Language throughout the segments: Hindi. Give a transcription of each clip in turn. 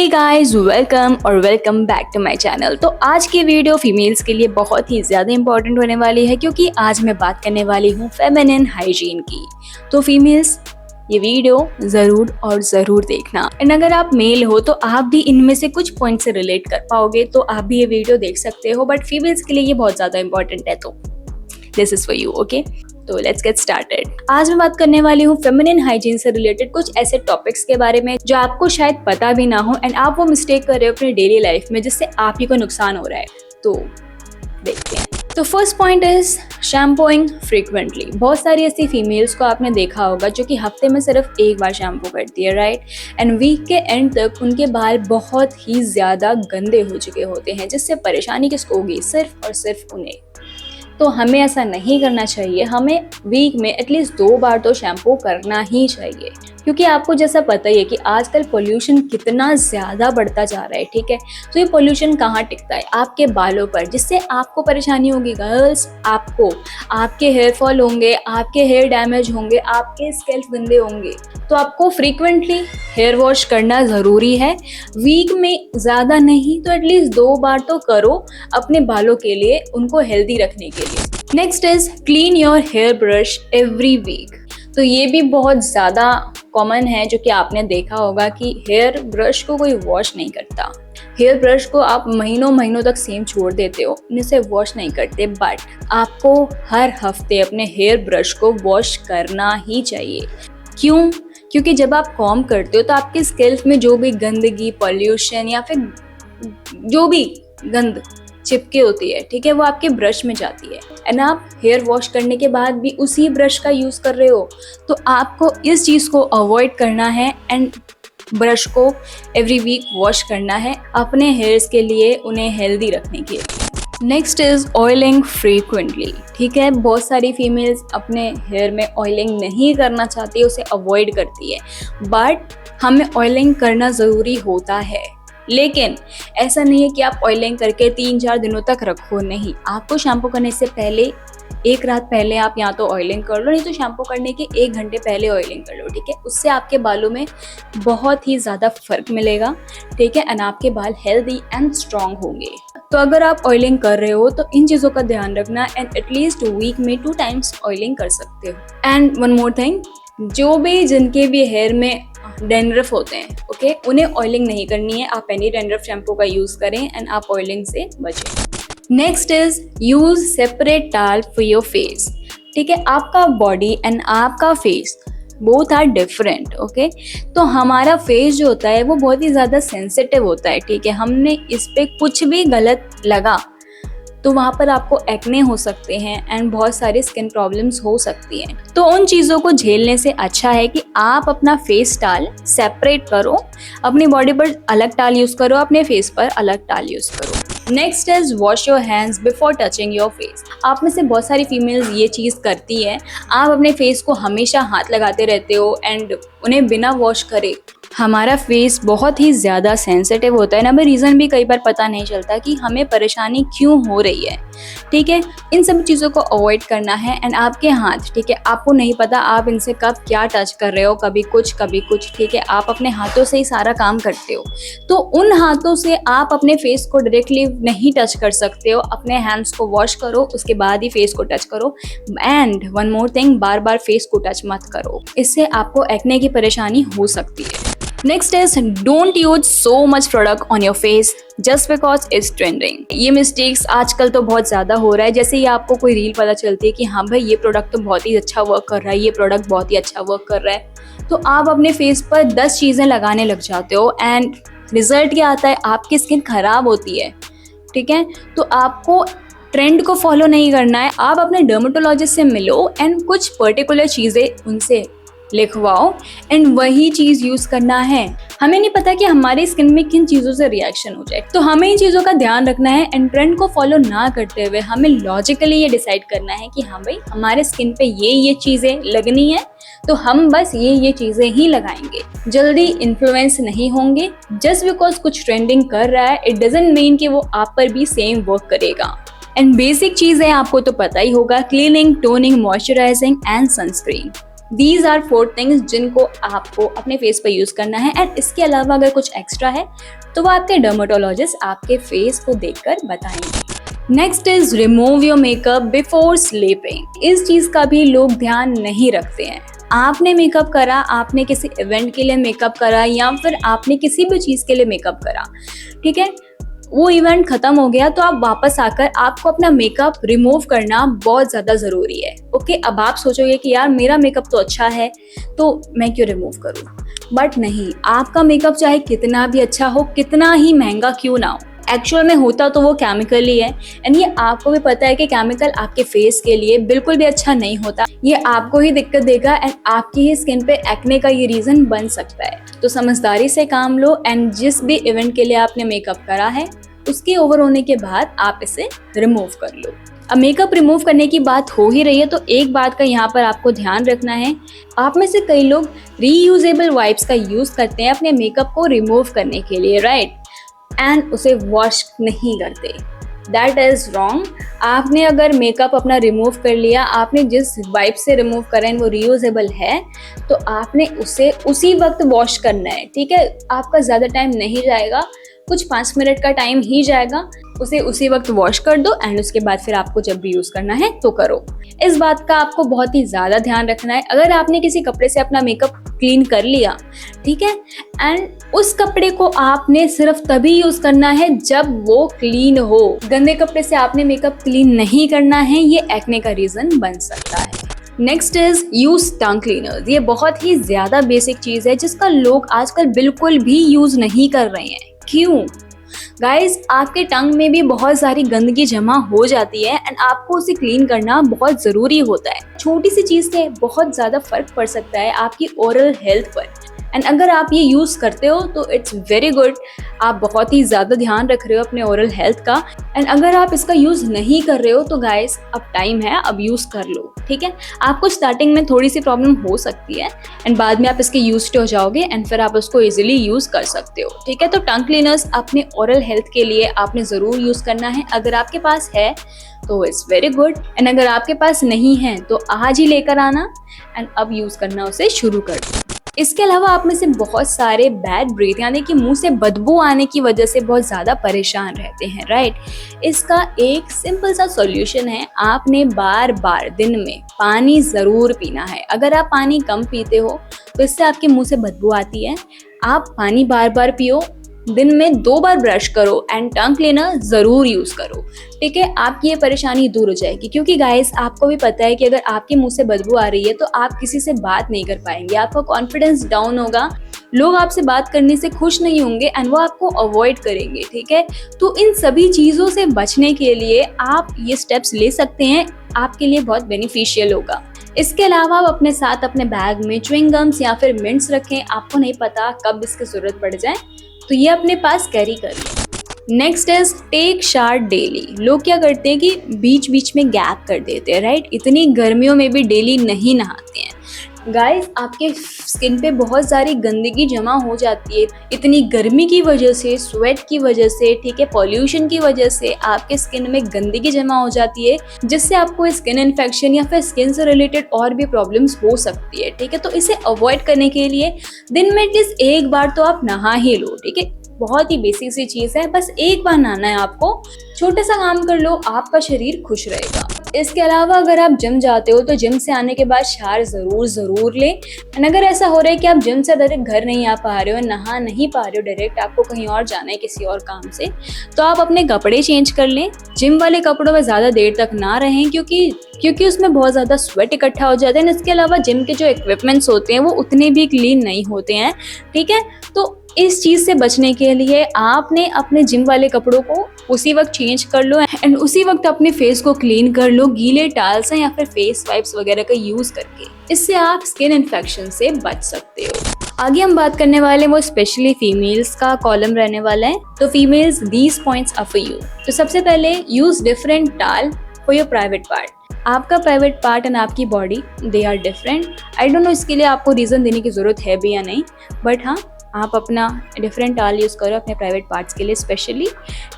Guys, welcome back to my channel. तो आज की वीडियो फीमेल्स के लिए बहुत ही ज़्यादा इंपॉर्टेंट होने वाली है क्योंकि आज मैं बात करने वाली हूँ फेमिनिन हाइजीन की। तो फीमेल्स ये वीडियो ज़रूर देखना। एंड अगर आप मेल हो तो आप भी इनमें से कुछ पॉइंट से रिलेट कर पाओगे तो आप भी ये वीडियो देख सकते हो, बट फीमेल्स के लिए ये बहुत ज़्यादा इंपॉर्टेंट है, तो this is for you, okay. तो लेट्स गेट स्टार्टेड। आज मैं बात करने वाली हूँ फेमिनिन हाइजीन से रिलेटेड कुछ ऐसे टॉपिक्स के बारे में जो आपको शायद पता भी ना हो एंड आप वो मिस्टेक कर रहे हो अपनी डेली लाइफ में जिससे आप ही को नुकसान हो रहा है। तो देखते हैं। तो first point is shampooing frequently. बहुत सारी ऐसी फीमेल्स को आपने देखा होगा जो कि हफ्ते में सिर्फ एक बार शैम्पू करती है, राइट। एंड वीक के एंड तक उनके बाल बहुत ही ज़्यादा गंदे हो चुके होते हैं जिससे परेशानी किसको होगी, सिर्फ और सिर्फ उन्हें। तो हमें ऐसा नहीं करना चाहिए। हमें वीक में एटलीस्ट 2 बार तो शैम्पू करना ही चाहिए क्योंकि आपको जैसा पता ही है कि आजकल पोल्यूशन कितना ज़्यादा बढ़ता जा रहा है, ठीक है। तो ये पोल्यूशन कहाँ टिकता है, आपके बालों पर, जिससे आपको परेशानी होगी गर्ल्स। आपको आपके हेयर फॉल होंगे, आपके हेयर डैमेज होंगे, आपके स्कैल्प गंदे होंगे। तो आपको फ्रीक्वेंटली हेयर वॉश करना ज़रूरी है। वीक में ज़्यादा नहीं तो एटलीस्ट 2 बार तो करो अपने बालों के लिए, उनको हेल्दी रखने के लिए। Next is clean your hair brush every week. तो ये भी बहुत ज़्यादा कॉमन है जो कि आपने देखा होगा कि हेयर ब्रश को कोई वॉश नहीं करता। हेयर ब्रश को आप महीनों तक सेम छोड़ देते हो, इसे वॉश नहीं करते, बट आपको हर हफ्ते अपने हेयर ब्रश को वॉश करना ही चाहिए। क्यों? क्योंकि जब आप कॉम्ब करते हो तो आपके स्कैल्प में जो भी गंदगी, पॉल्यूशन या फिर जो भी गंद चिपके होती है, ठीक है, वो आपके ब्रश में जाती है। एंड आप हेयर वॉश करने के बाद भी उसी ब्रश का यूज़ कर रहे हो, तो आपको इस चीज़ को अवॉइड करना है एंड ब्रश को एवरी वीक वॉश करना है अपने हेयर्स के लिए, उन्हें हेल्दी रखने के लिए। Next is oiling frequently. ठीक है, बहुत सारी फीमेल्स अपने हेयर में ऑयलिंग नहीं करना चाहती, उसे अवॉइड करती है, बट हमें ऑयलिंग करना ज़रूरी होता है। लेकिन ऐसा नहीं है कि आप ऑयलिंग करके 3-4 दिनों तक रखो, नहीं। आपको शैम्पू करने से पहले 1 रात पहले आप या तो ऑयलिंग कर लो, नहीं तो शैम्पू करने के 1 घंटे पहले ऑयलिंग कर लो, ठीक है। उससे आपके बालों में बहुत ही ज़्यादा फर्क मिलेगा, ठीक है, एंड आपके बाल हेल्दी एंड स्ट्रॉन्ग होंगे। तो अगर आप ऑयलिंग कर रहे हो तो इन चीज़ों का ध्यान रखना एंड एटलीस्ट वीक में 2 टाइम्स ऑयलिंग कर सकते हो। एंड वन मोर थिंग, जो भी जिनके भी हेयर में डैंड्रफ होते हैं, ओके, उन्हें ऑयलिंग नहीं करनी है। आप एनी डैंड्रफ शैम्पू का यूज़ करें एंड आप ऑयलिंग से बचें। Next is use separate towel for your face. ठीक है, आपका बॉडी एंड आपका face both are different, okay. तो हमारा फेस जो होता है वो बहुत ही ज़्यादा सेंसिटिव होता है, ठीक है। हमने इस पे कुछ भी गलत लगा तो वहाँ पर आपको एक्ने हो सकते हैं एंड बहुत सारी स्किन प्रॉब्लम्स हो सकती हैं। तो उन चीज़ों को झेलने से अच्छा है कि आप अपना फेस टाल सेपरेट करो, अपनी बॉडी पर अलग टाल यूज़ करो, अपने फेस पर अलग टाल यूज़ करो। Next is wash your hands before touching your face. आप में से बहुत सारी फीमेल्स ये चीज़ करती है, आप अपने फेस को हमेशा हाथ लगाते रहते हो एंड उन्हें बिना वॉश करे। हमारा फेस बहुत ही ज़्यादा सेंसिटिव होता है ना, हमें रीज़न भी कई बार पता नहीं चलता कि हमें परेशानी क्यों हो रही है, ठीक है। इन सब चीज़ों को अवॉइड करना है एंड आपके हाथ, ठीक है, आपको नहीं पता आप इनसे कब क्या टच कर रहे हो, कभी कुछ, ठीक है। आप अपने हाथों से ही सारा काम करते हो, तो उन हाथों से आप अपने फेस को डायरेक्टली नहीं टच कर सकते हो। अपने हैंड्स को वॉश करो, उसके बाद ही फेस को टच करो। And one more thing, bar bar face को टच मत करो, इससे आपको एक्ने की परेशानी हो सकती है। Next is don't use so much product on your face just because it's trending. ये मिस्टेक्स आजकल तो बहुत ज़्यादा हो रहा है। जैसे ही आपको कोई रील पता चलती है कि हाँ भाई ये प्रोडक्ट तो बहुत ही अच्छा वर्क कर रहा है, ये प्रोडक्ट बहुत ही अच्छा वर्क कर रहा है, तो आप अपने फेस पर 10 चीज़ें लगाने लग जाते हो एंड रिजल्ट क्या आता है, आपकी स्किन खराब होती है, ठीक है। तो आपको ट्रेंड को फॉलो नहीं करना है, आप अपने डर्मेटोलॉजिस्ट से मिलो एंड कुछ पर्टिकुलर चीज़ें उनसे लिखवाओ एंड वही चीज़ यूज़ करना है। हमें नहीं पता कि हमारी स्किन में किन चीज़ों से रिएक्शन हो जाए, तो हमें इन चीज़ों का ध्यान रखना है एंड ट्रेंड को फॉलो ना करते हुए हमें लॉजिकली ये डिसाइड करना है कि हाँ भाई हमारे स्किन पे ये चीज़ें लगनी है, तो हम बस ये चीज़ें ही लगाएंगे। जल्दी इन्फ्लुएंस नहीं होंगे। जस्ट बिकॉज कुछ ट्रेंडिंग कर रहा है इट डजंट मीन कि वो आप पर भी सेम वर्क करेगा। एंड बेसिक चीज़ें आपको तो पता ही होगा, cleaning, toning, moisturizing and sunscreen. These are 4 things जिनको आपको अपने फेस पर यूज करना है। एंड इसके अलावा अगर कुछ एक्स्ट्रा है तो वो आपके डर्मेटोलॉजिस्ट आपके फेस को देखकर बताएंगे। Next is remove your makeup before sleeping. इस चीज का भी लोग ध्यान नहीं रखते हैं। आपने मेकअप करा, आपने किसी इवेंट के लिए मेकअप करा या फिर आपने किसी भी चीज के लिए मेकअप करा, ठीक है, वो इवेंट खत्म हो गया तो आप वापस आकर आपको अपना मेकअप रिमूव करना बहुत ज़्यादा ज़रूरी है। ओके, अब आप सोचोगे कि यार मेरा मेकअप तो अच्छा है तो मैं क्यों रिमूव करूँ, बट नहीं, आपका मेकअप चाहे कितना भी अच्छा हो, कितना ही महंगा क्यों ना हो, एक्चुअल में होता तो वो केमिकल ही है। एंड ये आपको भी पता है कि केमिकल आपके फेस के लिए बिल्कुल भी अच्छा नहीं होता, ये आपको ही दिक्कत देगा एंड आपकी ही स्किन पे एक्ने का ये रीज़न बन सकता है। तो समझदारी से काम लो एंड जिस भी इवेंट के लिए आपने मेकअप करा है उसके ओवर होने के बाद आप इसे रिमूव कर लो। अब मेकअप रिमूव करने की बात हो ही रही है तो एक बात का यहाँ पर आपको ध्यान रखना है, आप में से कई लोग रीयूजेबल वाइप्स का यूज़ करते हैं अपने मेकअप को रिमूव करने के लिए, राइट, एंड उसे वॉश नहीं करते। That is wrong. आपने अगर मेकअप अपना रिमूव कर लिया, आपने जिस वाइप से रिमूव करें वो रीयूजेबल है तो आपने उसे उसी वक्त वॉश करना है, ठीक है। आपका ज़्यादा टाइम नहीं जाएगा, कुछ 5 मिनट का टाइम ही जाएगा, उसे उसी वक्त वॉश कर दो एंड उसके बाद फिर आपको जब भी यूज़ करना है तो करो। इस बात का आपको बहुत ही ज़्यादा ध्यान रखना है। अगर आपने किसी कपड़े से अपना मेकअप क्लीन कर लिया, ठीक है, एंड उस कपड़े को आपने सिर्फ तभी यूज़ करना है जब वो क्लीन हो। गंदे कपड़े से आपने मेकअप क्लीन नहीं करना है, ये एक्ने का रीज़न बन सकता है। Next is use tongue cleaner. ये बहुत ही ज़्यादा बेसिक चीज़ है जिसका लोग आजकल बिल्कुल भी यूज़ नहीं कर रहे हैं। क्यों? गाइस, आपके टंग में भी बहुत सारी गंदगी जमा हो जाती है एंड आपको उसे क्लीन करना बहुत ज़रूरी होता है। छोटी सी चीज़ से बहुत ज़्यादा फर्क पड़ सकता है आपकी ओरल हेल्थ पर। एंड अगर आप ये यूज़ करते हो तो इट्स वेरी गुड, आप बहुत ही ज़्यादा ध्यान रख रहे हो अपने ओरल हेल्थ का। एंड अगर आप इसका यूज़ नहीं कर रहे हो तो गाइस अब टाइम है, अब यूज़ कर लो, ठीक है। आपको स्टार्टिंग में थोड़ी सी प्रॉब्लम हो सकती है एंड बाद में आप इसके यूज्ड हो जाओगे एंड फिर आप उसको इजीली यूज़ कर सकते हो, ठीक है। तो टंग क्लीनर्स अपने ओरल हेल्थ के लिए आपने ज़रूर यूज़ करना है। अगर आपके पास है तो इट्स वेरी गुड एंड अगर आपके पास नहीं है तो आज ही लेकर आना एंड अब यूज़ करना उसे शुरू कर दो। इसके अलावा आप में से बहुत सारे बैड ब्रीथ यानी कि मुंह से बदबू आने की वजह से बहुत ज़्यादा परेशान रहते हैं, राइट। इसका एक सिंपल सा सॉल्यूशन है, आपने बार बार दिन में पानी ज़रूर पीना है। अगर आप पानी कम पीते हो तो इससे आपके मुंह से बदबू आती है। आप पानी बार बार पियो, दिन में 2 बार ब्रश करो एंड टंग क्लीनर ज़रूर यूज़ करो, ठीक है। आपकी ये परेशानी दूर हो जाएगी क्योंकि गाइस आपको भी पता है कि अगर आपके मुंह से बदबू आ रही है तो आप किसी से बात नहीं कर पाएंगे, आपका कॉन्फिडेंस डाउन होगा, लोग आपसे बात करने से खुश नहीं होंगे एंड वो आपको अवॉइड करेंगे, ठीक है। तो इन सभी चीज़ों से बचने के लिए आप ये स्टेप्स ले सकते हैं, आपके लिए बहुत बेनिफिशियल होगा। इसके अलावा आप अपने साथ अपने बैग में च्युइंग गम्स या फिर मिंट्स रखें, आपको नहीं पता कब इसकी ज़रूरत पड़ जाए, तो ये अपने पास कैरी करिए। Next is take shower daily. लोग क्या करते हैं कि बीच बीच में गैप कर देते हैं, राइट। इतनी गर्मियों में भी डेली नहीं नहाते हैं। गाइस, आपके स्किन पे बहुत सारी गंदगी जमा हो जाती है इतनी गर्मी की वजह से, स्वेट की वजह से, ठीक है, पॉल्यूशन की वजह से आपके स्किन में गंदगी जमा हो जाती है जिससे आपको स्किन इन्फेक्शन या फिर स्किन से रिलेटेड और भी प्रॉब्लम्स हो सकती है, ठीक है। तो इसे अवॉइड करने के लिए दिन में एटलीस्ट एक बार तो आप नहा ही लो, ठीक है। बहुत ही बेसिक सी चीज़ है, बस एक बार नहाना है आपको। छोटा सा काम कर लो, आपका शरीर खुश रहेगा। इसके अलावा अगर आप जिम जाते हो तो जिम से आने के बाद शावर ज़रूर लें। एंड अगर ऐसा हो रहा है कि आप जिम से डायरेक्ट घर नहीं आ पा रहे हो, नहा नहीं पा रहे हो डायरेक्ट, आपको कहीं और जाना है किसी और काम से, तो आप अपने कपड़े चेंज कर लें। जिम वाले कपड़ों में ज़्यादा देर तक ना रहें क्योंकि उसमें बहुत ज़्यादा स्वेट इकट्ठा हो जाता है। इसके अलावा जिम के जो इक्विपमेंट्स होते हैं वो उतने भी क्लीन नहीं होते हैं, ठीक है। तो इस चीज़ से बचने के लिए आपने अपने जिम वाले कपड़ों को उसी वक्त चेंज कर लो एंड उसी वक्त अपने फेस को क्लीन कर लो गीले टाल से या फिर फेस वाइप्स वगैरह का यूज़ करके। इससे आप स्किन इन्फेक्शन से बच सकते हो। आगे हम बात करने वाले हैं वो स्पेशली फीमेल्स का कॉलम रहने वाला है। तो females, these points are for you. तो सबसे पहले use different towel for your private part. आपका प्राइवेट पार्ट एंड आपकी body, they are different. I don't know इसके लिए आपको रीज़न देने की ज़रूरत है भी या नहीं, बट हाँ, आप अपना डिफरेंट टाल यूज़ करो अपने प्राइवेट पार्ट्स के लिए स्पेशली,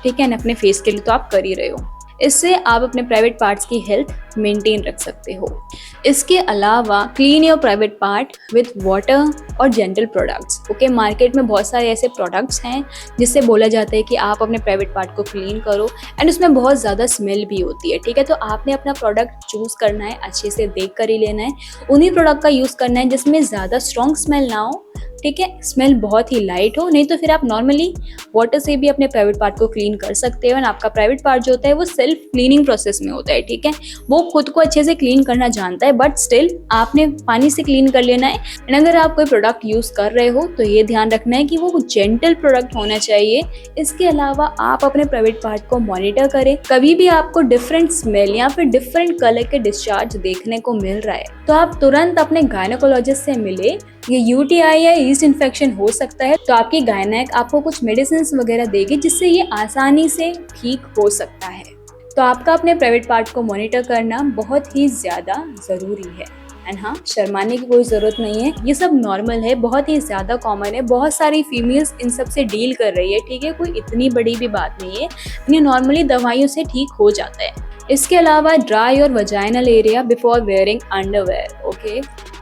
ठीक है, एंड अपने फेस के लिए तो आप कर ही रहे हो। इससे आप अपने प्राइवेट पार्ट्स की हेल्थ मेंटेन रख सकते हो। इसके अलावा clean your private part with water और जेंटल प्रोडक्ट्स। ओके, मार्केट में बहुत सारे ऐसे प्रोडक्ट्स हैं जिससे बोला जाता है कि आप अपने प्राइवेट पार्ट को क्लीन करो एंड उसमें बहुत ज़्यादा स्मेल भी होती है। ठीक है, तो आपने अपना प्रोडक्ट चूज़ करना है, अच्छे से देख कर ही लेना है, उन्हीं प्रोडक्ट का यूज़ करना है जिसमें ज़्यादा स्ट्रॉन्ग स्मेल ना हो। ठीक है, स्मेल बहुत ही लाइट हो, नहीं तो फिर आप नॉर्मली वाटर से भी अपने प्राइवेट पार्ट को क्लीन कर सकते हो। एंड आपका प्राइवेट पार्ट जो होता है वो सेल्फ क्लीनिंग प्रोसेस में होता है। ठीक है, वो खुद को अच्छे से क्लीन करना जानता है, बट स्टिल आपने पानी से क्लीन कर लेना है। एंड अगर आप कोई प्रोडक्ट यूज़ कर रहे हो तो ये ध्यान रखना है कि वो जेंटल प्रोडक्ट होना चाहिए। इसके अलावा आप अपने प्राइवेट पार्ट को मॉनिटर करें। कभी भी आपको डिफरेंट स्मेल या फिर डिफरेंट कलर के डिस्चार्ज देखने को मिल रहा है तो आप तुरंत अपने गायनेकोलॉजिस्ट से मिले। ये यूटीआई या ईस्ट इन्फेक्शन हो सकता है, तो आपकी गायनेक आपको कुछ मेडिसिन वगैरह देगी जिससे ये आसानी से ठीक हो सकता है। तो आपका अपने प्राइवेट पार्ट को मॉनिटर करना बहुत ही ज़्यादा ज़रूरी है। एंड हाँ, शर्माने की कोई ज़रूरत नहीं है, ये सब नॉर्मल है, बहुत ही ज़्यादा कॉमन है, बहुत सारी फीमेल्स इन सब से डील कर रही है। ठीक है, कोई इतनी बड़ी भी बात नहीं है, इन्हें नॉर्मली दवाइयों से ठीक हो जाता है। इसके अलावा ड्राई और vaginal area before wearing underwear. Okay,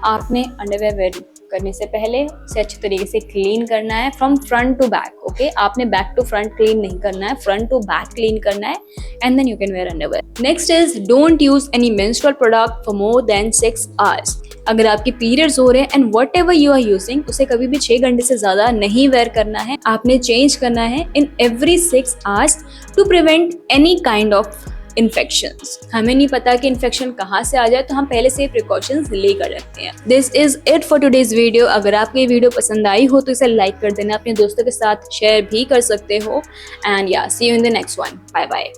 आपने अंडरवेयर वेयर करने से पहले उसे अच्छे तरीके से क्लीन करना है from front to back. Okay, आपने बैक टू फ्रंट क्लीन नहीं करना है, फ्रंट टू बैक क्लीन करना है and then you can wear underwear. Next is don't use any menstrual product for more than 6 hours. अगर आपकी पीरियड्स हो रहे हैं and whatever you are using, उसे कभी भी 6 घंटे से ज़्यादा नहीं वेयर करना है। आपने चेंज करना है in every 6 hours to prevent any kind of infections. हमें नहीं पता कि इन्फेक्शन कहाँ से आ जाए, तो हम पहले से प्रिकॉशंस लेकर रखते हैं। This is it for today's video. अगर आपको ये वीडियो पसंद आई हो तो इसे लाइक कर देना, अपने दोस्तों के साथ शेयर भी कर सकते हो। And yeah see you in the next one. Bye bye.